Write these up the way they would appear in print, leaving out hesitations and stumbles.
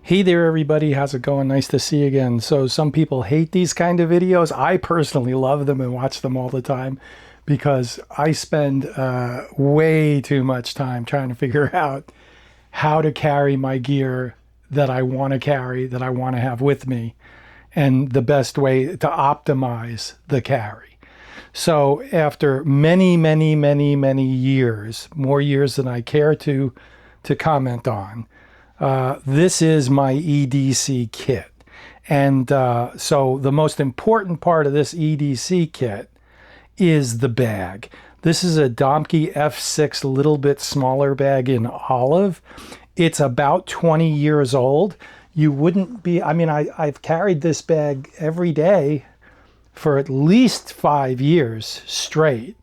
Hey there everybody, how's it going? Nice to see you again. So some people hate these kind of videos. I personally love them and watch them all the time because I spend way too much time trying to figure out how to carry my gear that I want to carry, that I want to have with me, and the best way to optimize the carry. So after many years, more years than I care to comment on, this is my EDC kit. And so the most important part of this EDC kit is the bag. This is a Domke F6 little bit smaller bag in olive. It's about 20 years old. You wouldn't be, I mean, I've carried this bag every day for at least 5 years straight,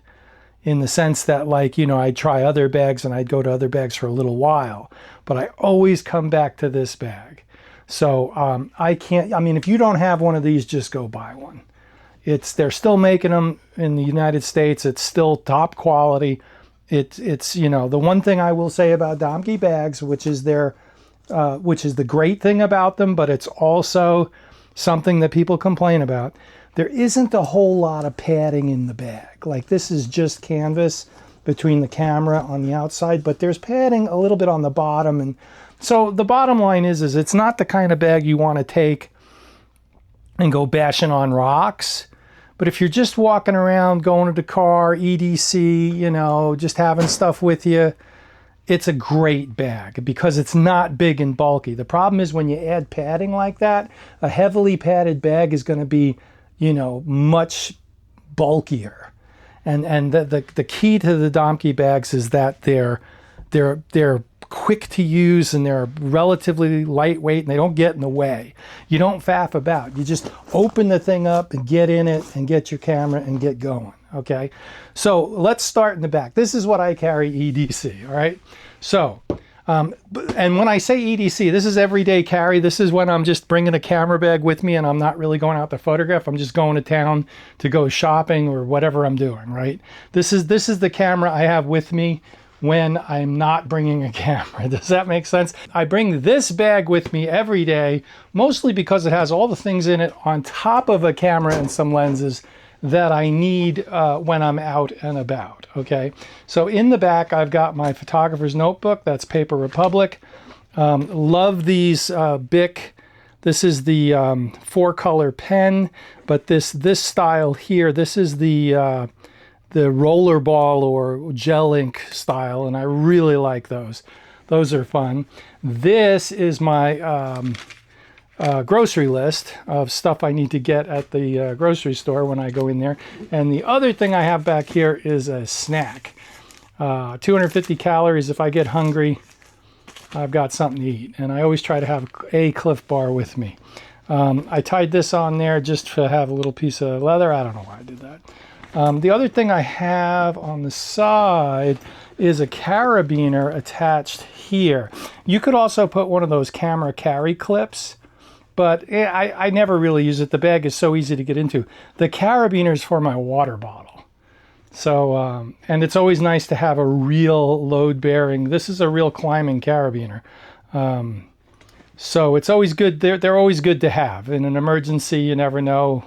in the sense that, like, you know, I'd try other bags and I'd go to other bags for a little while, but I always come back to this bag. So I mean, if you don't have one of these, just go buy one. They're still making them in the United States. It's still top quality. It's you know, the one thing I will say about Domke bags, which is the great thing about them, but it's also something that people complain about. There isn't a whole lot of padding in the bag. Like, this is just canvas between the camera on the outside, but there's padding a little bit on the bottom. And so the bottom line is it's not the kind of bag you want to take and go bashing on rocks. But if you're just walking around, going to the car, EDC, you know, just having stuff with you, it's a great bag because it's not big and bulky. The problem is when you add padding like that, a heavily padded bag is going to be, you know, much bulkier. And the key to the Domke bags is that they're quick to use and they're relatively lightweight and they don't get in the way. You don't faff about. You just open the thing up and get in it and get your camera and get going. Okay, so let's start in the back. This is what I carry EDC. All right, so and when I say EDC, this is everyday carry. This is when I'm just bringing a camera bag with me and I'm not really going out to photograph. I'm just going to town to go shopping or whatever I'm doing, right? This is the camera I have with me when I'm not bringing a camera. Does that make sense? I bring this bag with me every day, mostly because it has all the things in it on top of a camera and some lenses that I need when I'm out and about, okay? So in the back, I've got my photographer's notebook. That's Paper Republic. Love these Bic. This is the 4-color pen, but this style here, this is the rollerball or gel ink style, and I really like those. Those are fun. This is my grocery list of stuff I need to get at the grocery store when I go in there. And the other thing I have back here is a snack. 250 calories. If I get hungry, I've got something to eat. And I always try to have a Cliff Bar with me. I tied this on there just to have a little piece of leather. I don't know why I did that. The other thing I have on the side is a carabiner attached here. You could also put one of those camera carry clips, but I never really use it. The bag is so easy to get into. The carabiner is for my water bottle. So, and it's always nice to have a real load-bearing. This is a real climbing carabiner. So it's always good. They're always good to have. In an emergency, you never know.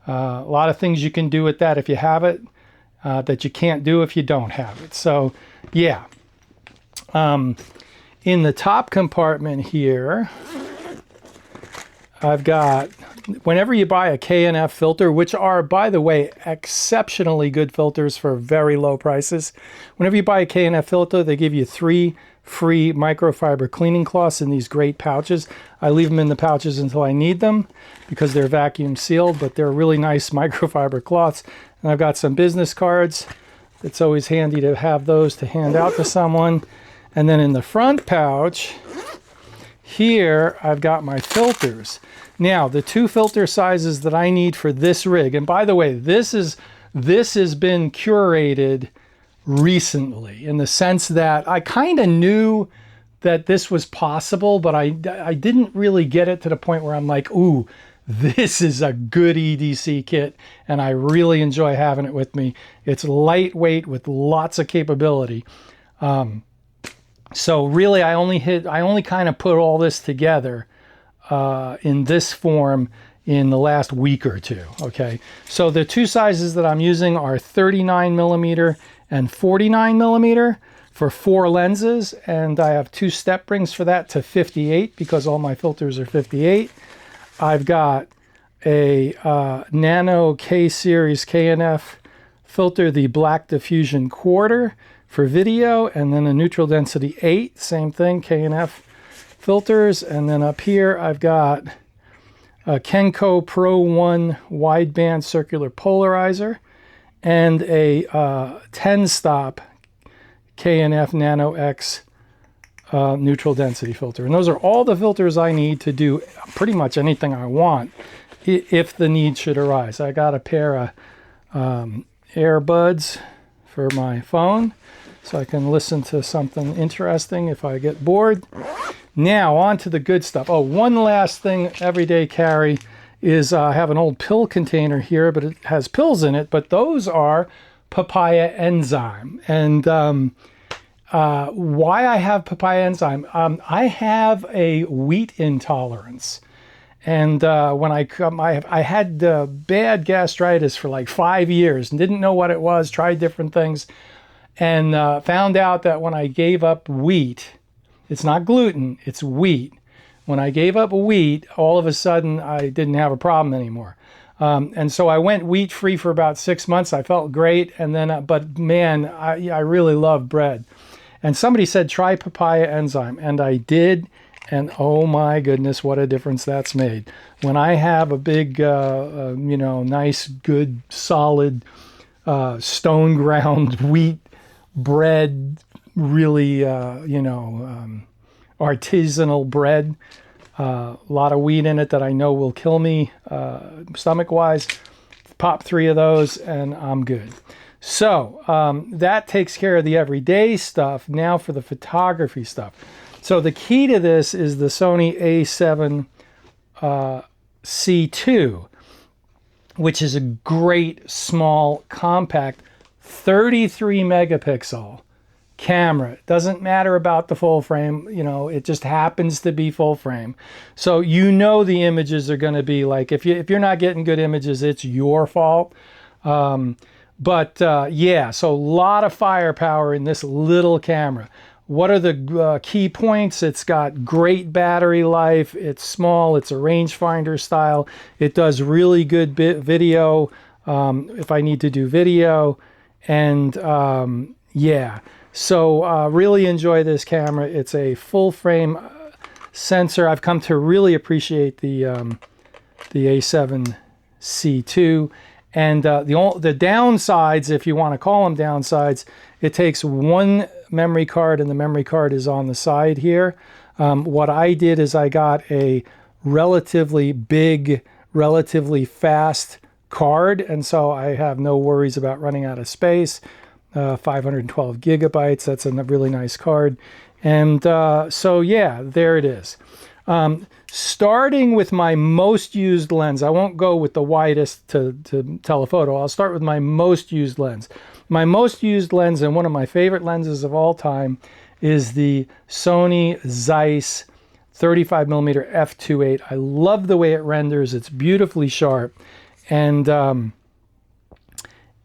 A lot of things you can do with that if you have it, that you can't do if you don't have it. So, yeah. In the top compartment here, I've got, whenever you buy a K&F filter, which are, by the way, exceptionally good filters for very low prices. Whenever you buy a K&F filter, they give you 3 free microfiber cleaning cloths in these great pouches. I leave them in the pouches until I need them because they're vacuum sealed, but they're really nice microfiber cloths. And I've got some business cards. It's always handy to have those to hand out to someone. And then in the front pouch, here I've got my filters. Now, the 2 filter sizes that I need for this rig, and by the way, this has been curated recently in the sense that I kind of knew that this was possible, but I didn't really get it to the point where I'm like, ooh, this is a good EDC kit, and I really enjoy having it with me. It's lightweight with lots of capability. So really, I only kind of put all this together in this form in the last week or two. Okay, so the two sizes that I'm using are 39 millimeter and 49 millimeter for 4 lenses, and I have 2 step rings for that to 58 because all my filters are 58. I've got a Nano K series KNF filter, the black diffusion quarter for video, and then a neutral density 8, same thing, KNF filters. And then up here I've got a Kenko Pro 1 wideband circular polarizer and a 10 stop KNF Nano X neutral density filter. And those are all the filters I need to do pretty much anything I want if the need should arise. I got a pair of earbuds for my phone so I can listen to something interesting if I get bored. Now on to the good stuff. Oh, one last thing, everyday carry, is I have an old pill container here, but it has pills in it, but those are papaya enzyme. And why I have papaya enzyme, I have a wheat intolerance. And when I had bad gastritis for like 5 years and didn't know what it was, tried different things, and found out that when I gave up wheat, it's not gluten, it's wheat. When I gave up wheat, all of a sudden I didn't have a problem anymore. And so I went wheat free for about 6 months. I felt great. And then, but man, I really love bread. And somebody said, try papaya enzyme. And I did. And oh my goodness, what a difference that's made. When I have a big, nice, good, solid, stone ground wheat bread, really, artisanal bread, a lot of wheat in it that I know will kill me stomach-wise, pop 3 of those and I'm good. So that takes care of the everyday stuff. Now for the photography stuff. So the key to this is the Sony A7CII, which is a great, small, compact, 33 megapixel camera. It doesn't matter about the full frame, it just happens to be full frame. So the images are going to be like, if you're not getting good images, it's your fault. Yeah, so a lot of firepower in this little camera. What are the key points? It's got great battery life. It's small. It's a rangefinder style. It does really good video if I need to do video. And yeah, so really enjoy this camera. It's a full frame sensor. I've come to really appreciate the A7C II. And the downsides, if you want to call them downsides, it takes one memory card and the memory card is on the side here. What I did is I got a relatively big, relatively fast card, and so I have no worries about running out of space. 512 gigabytes, that's a really nice card. And so yeah, there it is. Starting with my most used lens, I won't go with the widest to telephoto. I'll start with my most used lens. My most used lens, and one of my favorite lenses of all time, is the Sony Zeiss 35mm f2.8. I love the way it renders. It's beautifully sharp. And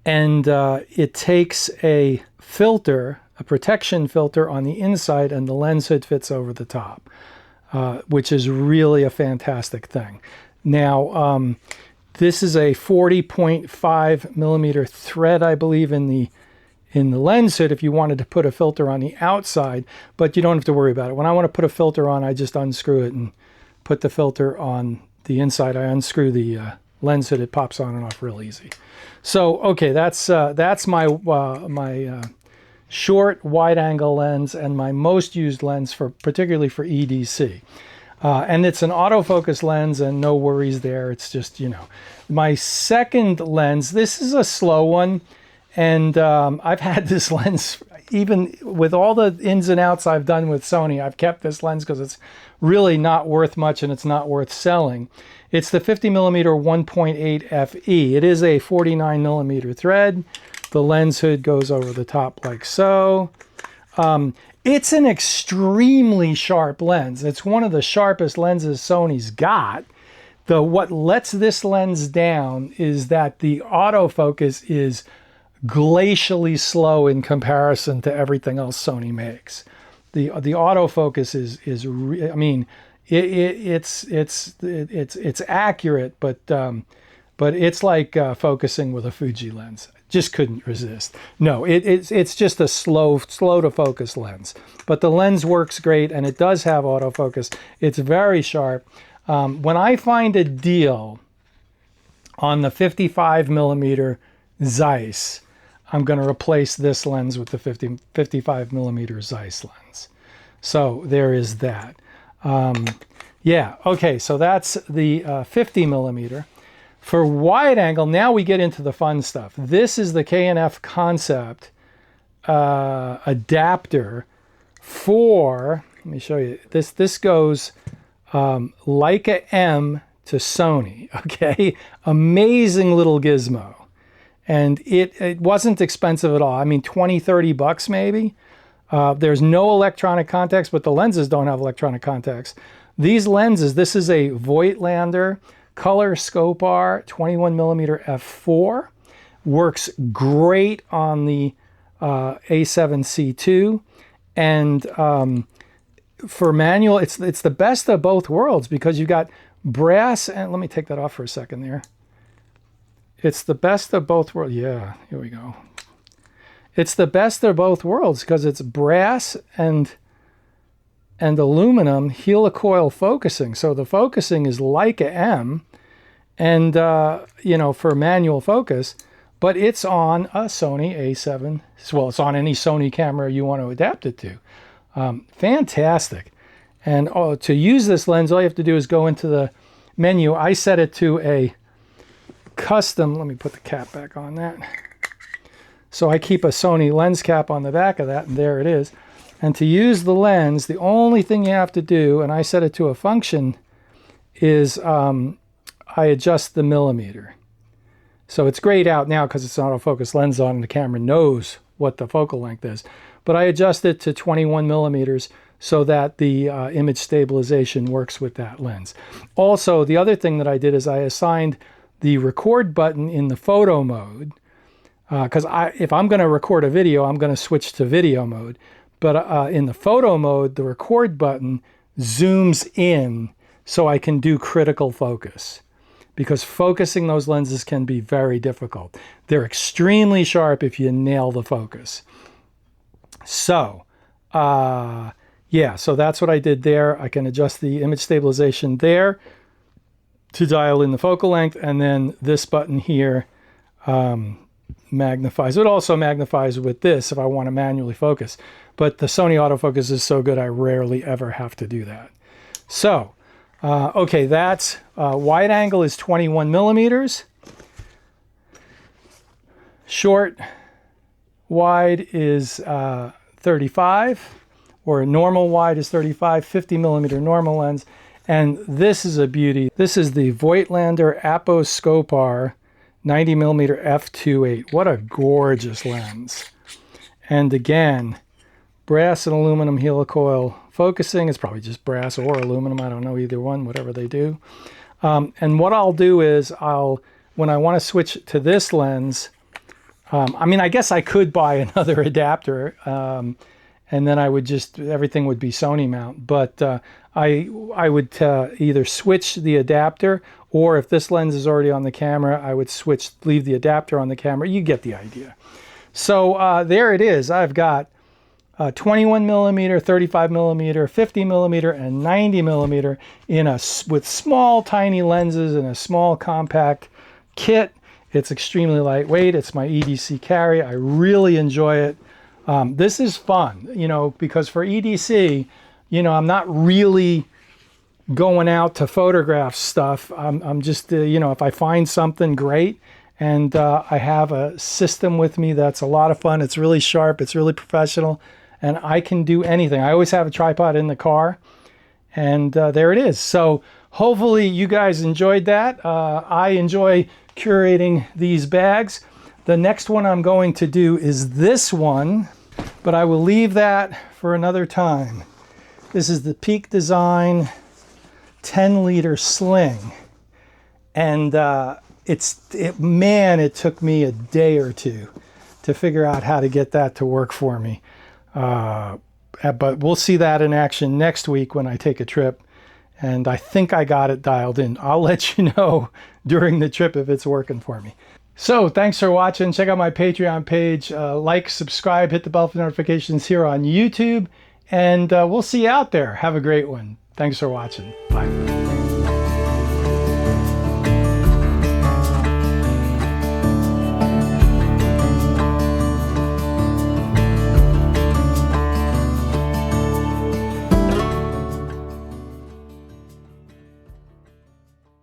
it takes a filter, a protection filter on the inside, and the lens hood fits over the top. Which is really a fantastic thing. Now, this is a 40.5 millimeter thread, I believe, in the lens hood if you wanted to put a filter on the outside, but you don't have to worry about it. When I want to put a filter on, I just unscrew it and put the filter on the inside. I unscrew the lens hood, it pops on and off real easy. So, okay, that's my short wide-angle lens and my most used lens, particularly for EDC. And it's an autofocus lens and no worries there. It's just, My second lens, this is a slow one, and I've had this lens, even with all the ins and outs I've done with Sony, I've kept this lens because it's really not worth much and it's not worth selling. It's the 50mm 1.8 FE. It is a 49mm thread. The lens hood goes over the top like so. It's an extremely sharp lens. It's one of the sharpest lenses Sony's got. What lets this lens down is that the autofocus is glacially slow in comparison to everything else Sony makes. The autofocus I mean, it's accurate, but it's like focusing with a Fuji lens. Just couldn't resist. No, it's just a slow to focus lens. But the lens works great, and it does have autofocus. It's very sharp. When I find a deal on the 55mm Zeiss, I'm going to replace this lens with the 55mm Zeiss lens. So there is that. Yeah, okay, so that's the 50mm. For wide angle, now we get into the fun stuff. This is the K&F Concept adapter for, let me show you, this goes Leica M to Sony, okay? Amazing little gizmo. And it wasn't expensive at all. I mean, 20, 30 bucks maybe. There's no electronic contacts, but the lenses don't have electronic contacts. These lenses, this is a Voigtländer color scope R 21mm f4. Works great on the A7C2. And for manual, it's the best of both worlds because you got brass, and let me take that off for a second there. It's the best of both worlds. Yeah, here we go. It's the best of both worlds because it's brass and aluminum helicoil focusing. So the focusing is Leica M, and you know, for manual focus, but it's on a Sony A7. Well, it's on any Sony camera you want to adapt it to. Fantastic. And to use this lens, all you have to do is go into the menu. I set it to a custom, let me put the cap back on that. So I keep a Sony lens cap on the back of that, and there it is. And to use the lens, the only thing you have to do, and I set it to a function, is I adjust the millimeter. So it's grayed out now because it's an autofocus lens on and the camera knows what the focal length is. But I adjust it to 21mm so that the image stabilization works with that lens. Also, the other thing that I did is I assigned the record button in the photo mode, because if I'm going to record a video, I'm going to switch to video mode. But in the photo mode, the record button zooms in so I can do critical focus, because focusing those lenses can be very difficult. They're extremely sharp if you nail the focus. So, yeah, so that's what I did there. I can adjust the image stabilization there to dial in the focal length, and then this button here magnifies. It also magnifies with this if I want to manually focus. But the Sony autofocus is so good, I rarely ever have to do that. So, okay, that's wide angle is 21mm. Short wide is 35, or normal wide is 35, 50mm normal lens. And this is a beauty. This is the Voigtländer Apo Scope R 90mm F2.8. What a gorgeous lens. And again, brass and aluminum helicoil focusing. It's probably just brass or aluminum. I don't know, either one, whatever they do. And what I'll do is when I want to switch to this lens, I mean, I guess I could buy another adapter, and then I would everything would be Sony mount. But I would either switch the adapter, or if this lens is already on the camera, I would leave the adapter on the camera. You get the idea. So there it is. I've got 21mm, 35mm, 50mm, and 90mm with small, tiny lenses in a small, compact kit. It's extremely lightweight. It's my EDC carry. I really enjoy it. This is fun, you know, because for EDC, you know, I'm not really going out to photograph stuff. I'm just, you know, if I find something great, and I have a system with me that's a lot of fun. It's really sharp. It's really professional. And I can do anything. I always have a tripod in the car. And there it is. So hopefully you guys enjoyed that. I enjoy curating these bags. The next one I'm going to do is this one. but I will leave that for another time. This is the Peak Design 10-liter sling. And man, it took me a day or two to figure out how to get that to work for me. But we'll see that in action next week when I take a trip. And I think I got it dialed in. I'll let you know during the trip if it's working for me. So thanks for watching. Check out my Patreon page. Like, subscribe, hit the bell for notifications here on YouTube. And we'll see you out there. Have a great one. Thanks for watching. Bye.